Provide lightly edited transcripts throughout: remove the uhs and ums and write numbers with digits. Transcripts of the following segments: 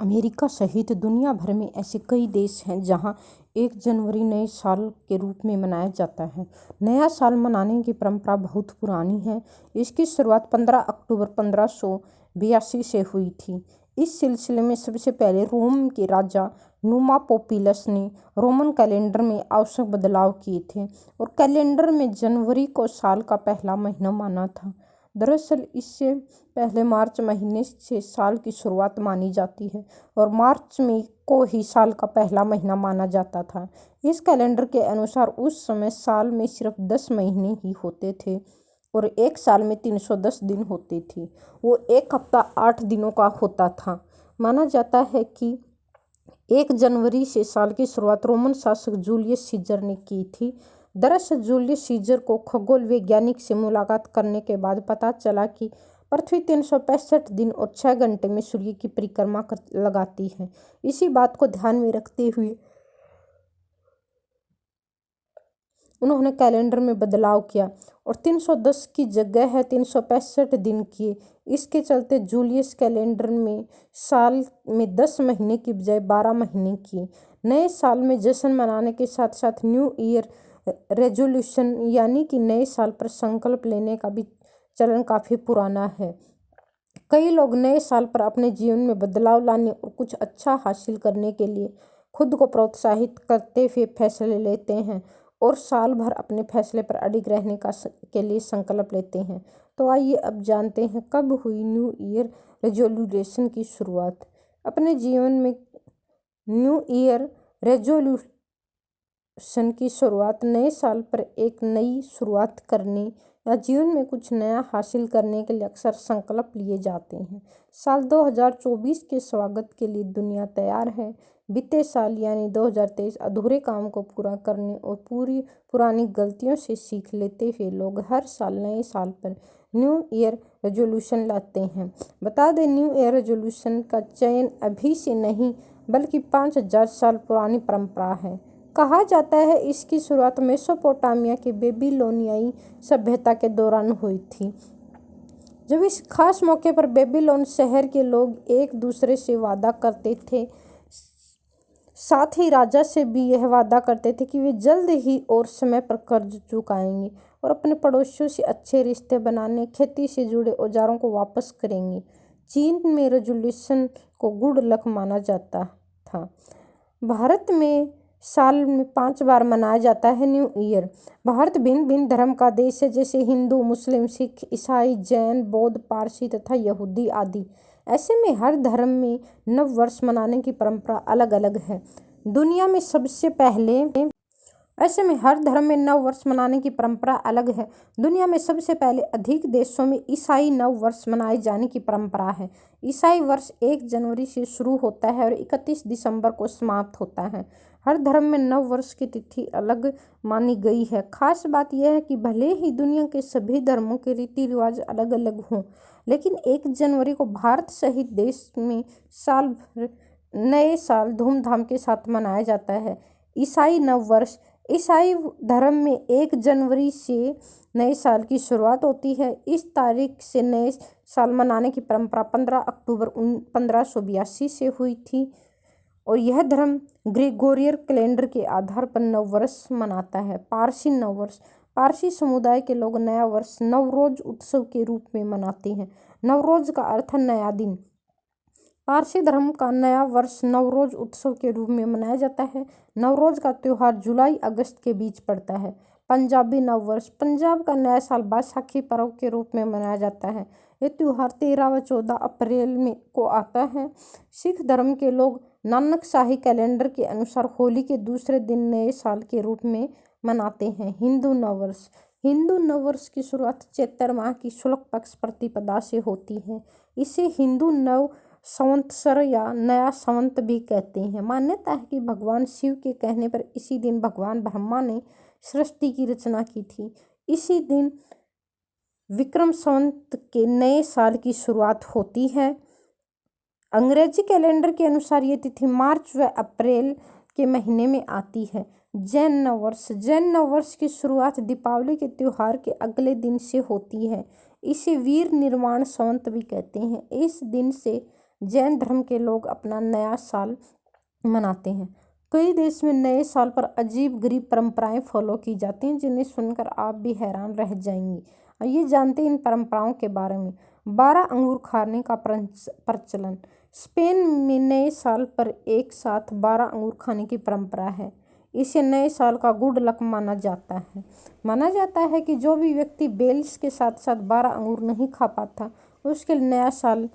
America सहित दुनिया भर में ऐसे कई देश हैं जहां 1 जनवरी नए साल के रूप में मनाया जाता है। नया साल मनाने की परंपरा बहुत पुरानी है। इसकी शुरुआत 15 अक्टूबर 1582 से हुई थी। इस सिलसिले में सबसे पहले रोम के राजा नुमा पोपिलस ने रोमन कैलेंडर में आवश्यक बदलाव किए थे और कैलेंडर में जनवरी को साल का पहला महीना माना था। दरअसल इससे पहले मार्च महीने से साल की शुरुआत मानी जाती है और मार्च में को ही साल का पहला महीना माना जाता था। इस कैलेंडर के अनुसार उस समय साल में सिर्फ 10 महीने ही होते थे और एक साल में 310 दिन होते थे। वो एक हफ्ता 8 दिनों का होता था। माना जाता है कि 1 जनवरी से साल की शुरुआत रोमन शासक जूलियस सीजर ने की थी। दरअसल जूलियस सीजर को खगोल वैज्ञानिक से मुलाकात करने के बाद पता चला कि पृथ्वी 365 दिन और 6 घंटे में सूर्य की परिक्रमा लगाती है। इसी बात को ध्यान में रखते हुए उन्होंने कैलेंडर में बदलाव किया और 310 की जगह 365 दिन किए। इसके चलते जूलियस कैलेंडर में साल में 10 महीने की बजाय 12 महीने किए। नए साल में जश्न मनाने के साथ साथ न्यू ईयर रेजोल्यूशन यानी कि नए साल पर संकल्प लेने का भी चलन काफ़ी पुराना है। कई लोग नए साल पर अपने जीवन में बदलाव लाने और कुछ अच्छा हासिल करने के लिए खुद को प्रोत्साहित करते हुए फैसले लेते हैं और साल भर अपने फैसले पर अडिग रहने के लिए संकल्प लेते हैं। तो आइए अब जानते हैं कब हुई न्यू ईयर रेजोल्यूशन की शुरुआत। अपने जीवन में न्यू ईयर रेजोल्यूशन की शुरुआत नए साल पर एक नई शुरुआत करने या जीवन में कुछ नया हासिल करने के लिए अक्सर संकल्प लिए जाते हैं। साल 2024 के स्वागत के लिए दुनिया तैयार है। बीते साल यानी 2023 अधूरे काम को पूरा करने और पुरानी गलतियों से सीख लेते हुए लोग हर साल नए साल पर न्यू ईयर रेजोल्यूशन लाते हैं। बता दें न्यू ईयर रेजोल्यूशन का चयन अभी से नहीं बल्कि 5000 साल पुरानी परंपरा है। कहा जाता है इसकी शुरुआत मेसोपोटामिया के बेबीलोनियाई सभ्यता के दौरान हुई थी, जब इस खास मौके पर बेबीलोन शहर के लोग एक दूसरे से वादा करते थे, साथ ही राजा से भी यह वादा करते थे कि वे जल्द ही और समय पर कर्ज चुकाएंगे और अपने पड़ोसियों से अच्छे रिश्ते बनाने, खेती से जुड़े औजारों को वापस करेंगे। चीन में रेजोल्यूशन को गुड लक माना जाता था। भारत में साल में 5 बार मनाया जाता है न्यू ईयर। भारत भिन्न भिन्न धर्म का देश है, जैसे हिंदू, मुस्लिम, सिख, ईसाई, जैन, बौद्ध, पारसी तथा यहूदी आदि। ऐसे में हर धर्म में नव वर्ष मनाने की परंपरा अलग अलग है। दुनिया में सबसे पहले ऐसे में हर धर्म में नव वर्ष मनाने की परंपरा अलग है। दुनिया में सबसे पहले अधिक देशों में ईसाई नव वर्ष मनाए जाने की परंपरा है। ईसाई वर्ष 1 जनवरी से शुरू होता है और 31 दिसंबर को समाप्त होता है। हर धर्म में नव वर्ष की तिथि अलग मानी गई है। खास बात यह है कि भले ही दुनिया के सभी धर्मों के रीति रिवाज अलग अलग हों, लेकिन 1 जनवरी को भारत सहित देश में साल भर नए साल धूमधाम के साथ मनाया जाता है। ईसाई नव वर्ष ईसाई धर्म में 1 जनवरी से नए साल की शुरुआत होती है। इस तारीख से नए साल मनाने की परंपरा 15 अक्टूबर 1582 से हुई थी और यह धर्म ग्रेगोरियन कैलेंडर के आधार पर नव वर्ष मनाता है। पारसी नव वर्ष पारसी समुदाय के लोग नया वर्ष नवरोज उत्सव के रूप में मनाते हैं। नवरोज का अर्थ है नया दिन। पारसी धर्म का नया वर्ष नवरोज उत्सव के रूप में मनाया जाता है। नवरोज का त्यौहार जुलाई अगस्त के बीच पड़ता है। पंजाबी नव वर्ष पंजाब का नया साल बैसाखी पर्व के रूप में मनाया जाता है। यह त्यौहार 13 व 14 अप्रैल को आता है। सिख धर्म के लोग नानक शाही कैलेंडर के अनुसार होली के दूसरे दिन नए साल के रूप में मनाते हैं। हिंदू नववर्ष की शुरुआत चैत्र माह की शुक्ल पक्ष प्रतिपदा से होती है। इसे हिंदू नव संवत्सर या नया संवत भी कहते हैं। मान्यता है कि भगवान शिव के कहने पर इसी दिन भगवान ब्रह्मा ने सृष्टि की रचना की थी। इसी दिन विक्रम संवत के नए साल की शुरुआत होती है। अंग्रेजी कैलेंडर के अनुसार ये तिथि मार्च व अप्रैल के महीने में आती है। जैन नववर्ष की शुरुआत दीपावली के त्यौहार के अगले दिन से होती है। इसे वीर निर्वाण संवत भी कहते हैं। इस दिन से जैन धर्म के लोग अपना नया साल मनाते हैं। कई देश में नए साल पर अजीब गरीब परंपराएं फॉलो की जाती हैं, जिन्हें सुनकर आप भी हैरान रह जाएंगी। ये जानते हैं इन परंपराओं के बारे में। 12 अंगूर खाने का प्रचलन। स्पेन में नए साल पर एक साथ 12 अंगूर खाने की परंपरा है। इसे नए साल का गुड लक माना जाता है। माना जाता है कि जो भी व्यक्ति बेल्स के साथ साथ 12 अंगूर नहीं खा पाता, उसके लिए नया साल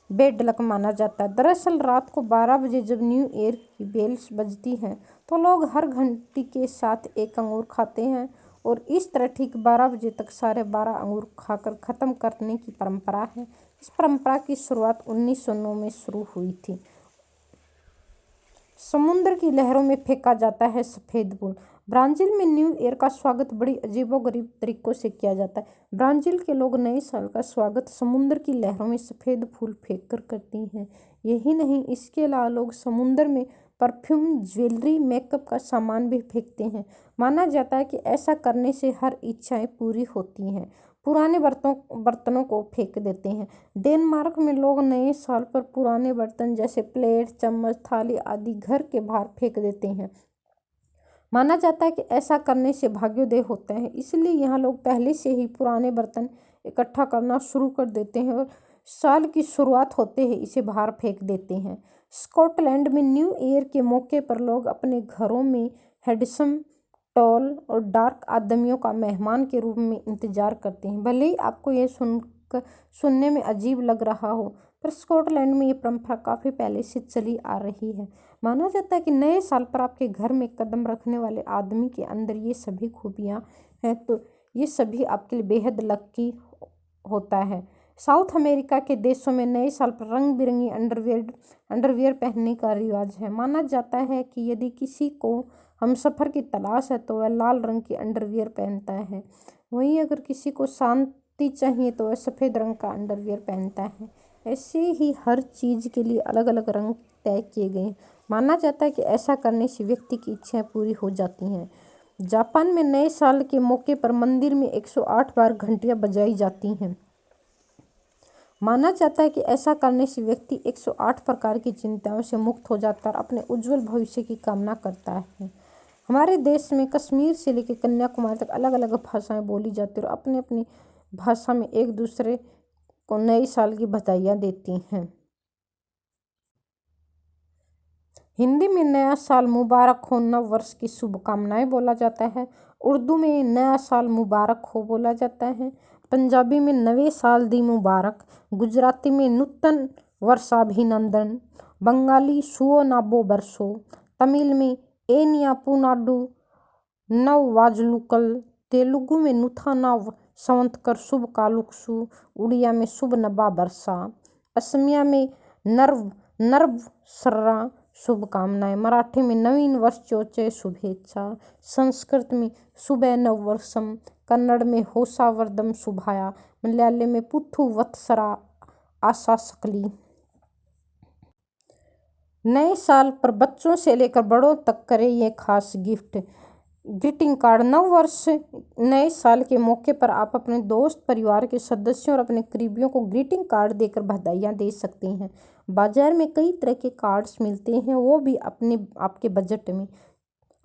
बेड लक माना जाता है। दरअसल रात को 12 बजे जब न्यू ईयर की बेल्स बजती हैं तो लोग हर घंटी के साथ एक अंगूर खाते हैं और इस तरह ठीक 12 बजे तक सारे 12 अंगूर खाकर ख़त्म करने की परंपरा है। इस परंपरा की शुरुआत 1909 में शुरू हुई थी। समुद्र की लहरों में फेंका जाता है सफ़ेद फूल। ब्राज़ील में न्यू ईयर का स्वागत बड़ी अजीबोगरीब तरीक़ों से किया जाता है। ब्राज़ील के लोग नए साल का स्वागत समुद्र की लहरों में सफ़ेद फूल फेंककर करते हैं। यही नहीं, इसके अलावा लोग समुद्र में परफ्यूम, ज्वेलरी, मेकअप का सामान भी फेंकते हैं। माना जाता है कि ऐसा करने से हर इच्छाएं पूरी होती हैं। पुराने बर्तनों को फेंक देते हैं। डेनमार्क में लोग नए साल पर पुराने बर्तन जैसे प्लेट, चम्मच, थाली आदि घर के बाहर फेंक देते हैं। माना जाता है कि ऐसा करने से भाग्योदय होता है, इसलिए यहाँ लोग पहले से ही पुराने बर्तन इकट्ठा करना शुरू कर देते हैं और साल की शुरुआत होते ही इसे बाहर फेंक देते हैं। स्कॉटलैंड में न्यू ईयर के मौके पर लोग अपने घरों में हैंडसम, टॉल और डार्क आदमियों का मेहमान के रूप में इंतजार करते हैं। भले ही आपको यह सुनने में अजीब लग रहा हो, पर स्कॉटलैंड में ये परंपरा काफ़ी पहले से चली आ रही है। माना जाता है कि नए साल पर आपके घर में कदम रखने वाले आदमी के अंदर ये सभी खूबियाँ हैं, तो ये सभी आपके लिए बेहद लकी होता है। साउथ अमेरिका के देशों में नए साल पर रंग बिरंगी अंडरवियर पहनने का रिवाज है। माना जाता है कि यदि किसी को हमसफ़र की तलाश है तो वह लाल रंग की अंडरवियर पहनता है। वहीं अगर किसी को शांति चाहिए तो वह सफ़ेद रंग का अंडरवियर पहनता है। ऐसे ही हर चीज़ के लिए अलग अलग रंग तय किए गए हैं। माना जाता है कि ऐसा करने से व्यक्ति की इच्छाएं पूरी हो जाती हैं। जापान में नए साल के मौके पर मंदिर में 108 बार घंटियां बजाई जाती हैं। माना जाता है कि ऐसा करने से व्यक्ति 108 प्रकार की चिंताओं से मुक्त हो जाता है और अपने उज्जवल भविष्य की कामना करता है। हमारे देश में कश्मीर से लेकर कन्याकुमारी तक अलग अलग भाषाएं बोली जाती हैं और अपनी अपनी भाषा में एक दूसरे को नए साल की बधाइयाँ देती हैं। हिंदी में नया साल मुबारक हो, नव वर्ष की शुभकामनाएं बोला जाता है। उर्दू में नया साल मुबारक हो बोला जाता है। पंजाबी में नवे साल दी मुबारक, गुजराती में नूतन वर्षाभिनंदन, बंगाली शुओ नाबो बरसो, तमिल में एनिया पुनाडु नव वाजलुकल, तेलुगु में नुथाना संवत्सर शुभ कालुक्सु, उड़िया में शुभ नबा बरसा, असमिया में नर्व सर्रा शुभकामनाएं, मराठी में नवीन वर्ष चोचे शुभेच्छा, संस्कृत में शुभे नववर्षम, कन्नड़ में होसावर्धम शुभाया, मलयालम में पुथु वत्सरा आशा सकली। नए साल पर बच्चों से लेकर बड़ों तक करें ये खास ग्रीटिंग कार्ड। नव वर्ष नए साल के मौके पर आप अपने दोस्त, परिवार के सदस्यों और अपने करीबियों को ग्रीटिंग कार्ड देकर बधाइयाँ दे सकते हैं। बाजार में कई तरह के कार्ड्स मिलते हैं, वो भी आपके बजट में।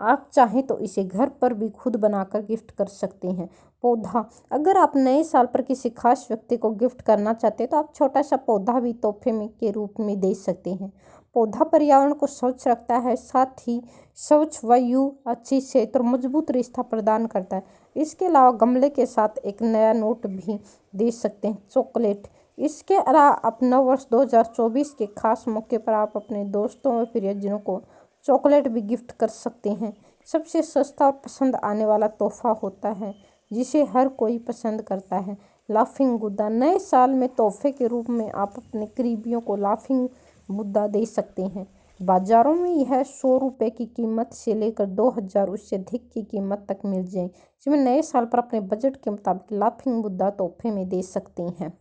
आप चाहें तो इसे घर पर भी खुद बनाकर गिफ्ट कर सकते हैं। पौधा। अगर आप नए साल पर किसी खास व्यक्ति को गिफ्ट करना चाहते हैं तो आप छोटा सा पौधा भी तोहफे में के रूप में दे सकते हैं। पौधा पर्यावरण को स्वच्छ रखता है, साथ ही स्वच्छ वायु, अच्छी सेहत और मजबूत रिश्ता प्रदान करता है। इसके अलावा गमले के साथ एक नया नोट भी दे सकते हैं। चॉकलेट। इसके अलावा आप नव वर्ष 2024 के खास मौके पर आप अपने दोस्तों और प्रियजनों को चॉकलेट भी गिफ्ट कर सकते हैं। सबसे सस्ता और पसंद आने वाला तोहफा होता है जिसे हर कोई पसंद करता है, लाफिंग बुद्धा। नए साल में तोहफे के रूप में आप अपने करीबियों को लाफिंग बुद्धा दे सकते हैं। बाजारों में यह 100 रुपये की कीमत से लेकर 2000 उससे अधिक की कीमत तक मिल जाए, जिसमें नए साल पर अपने बजट के मुताबिक लाफिंग बुद्धा तोहफे में दे सकते हैं।